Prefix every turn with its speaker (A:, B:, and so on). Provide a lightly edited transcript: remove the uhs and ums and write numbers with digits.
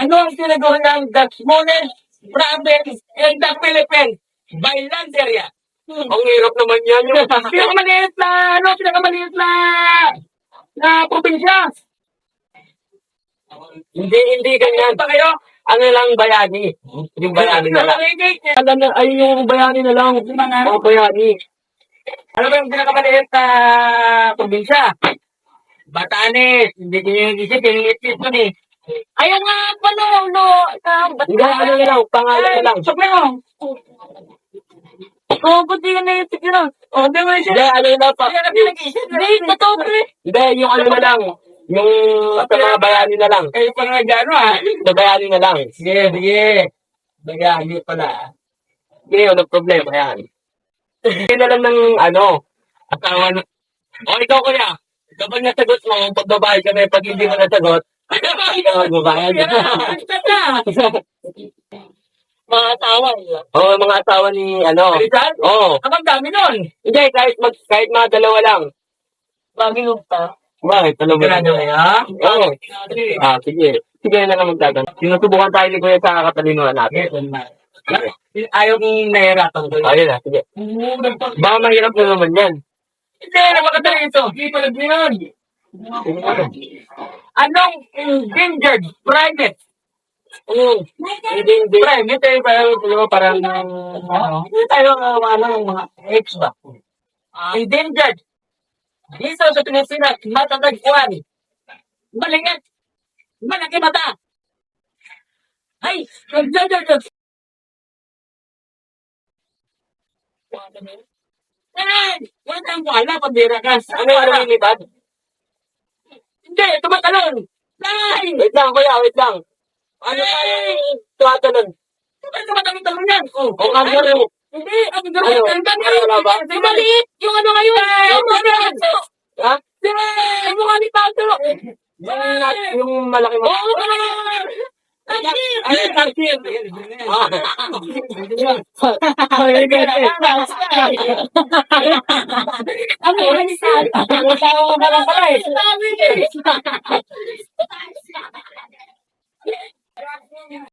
A: Ano ang tinaguro ng the smallest province in the Philippines? Bailanderia. Ang hirap naman yan. Yung pinakamaliit na probinsya. Hindi ganyan. Pa kayo? Ano lang bayani? Yung bayani na lang. Alam na, ay yung bayani na lang. O bayani. Ano ba yung pinakamaliit na probinsya? Batanes. Hindi kinigit yun eh. Ayaw nga pala, Hindi, ano na lang, pangalan na lang. Sabi mo. Ba't yun na yung siguro? Hindi mo siya. Hindi, ano na pa. Hindi, totoo ko eh. Hindi, yung ano na lang. Yung sa mga bayani na lang. Eh, pang nagano Sa bayani na lang. Sige. Bayani pala. Sige, walang problema yan. Hindi na lang ng asawa na. O, ikaw kuya. Kapag nasagot mo, pagbabayad ka na pag hindi mo nasagot, ikaw magbabayad. Mga asawa. Oo, mga asawa ni Rizal? Oo. Ang dami nun. Hindi, kahit mga dalawa lang. Bagay pa. Bakit? Dalawa lang. Oo. Sige. Sige na lang magtatanong. Sinusubukan tayo ni Kuya sa katalinuhan natin. Ayaw kong nahihirapan ko. Ayun na, sige. Baka mahirap na naman yan. Hindi, napakadali ito. Hindi palag yan. Anong endangered private? Hindi. Private eh, parang hindi tayo mga X ba? Endangered. Isa sa Pilipinas, matatagpuan. Malingit. Malaki mata. Ay, endangered. Ay, wala, pambira ka. Ano lumilipad? Hindi, tumatalon. Ay! Wait lang, kuya, wait lang. Ano tayo tumatalon? Bakit tumatalon yan? O, kangaroo. Hindi, ang gano'n. Ano ba? Di maliit. Yung ano ngayon. Yung mga nito. Ha? Yung mga ni Pato. Yung malaki mo. Oo, ay, tarsier. Ang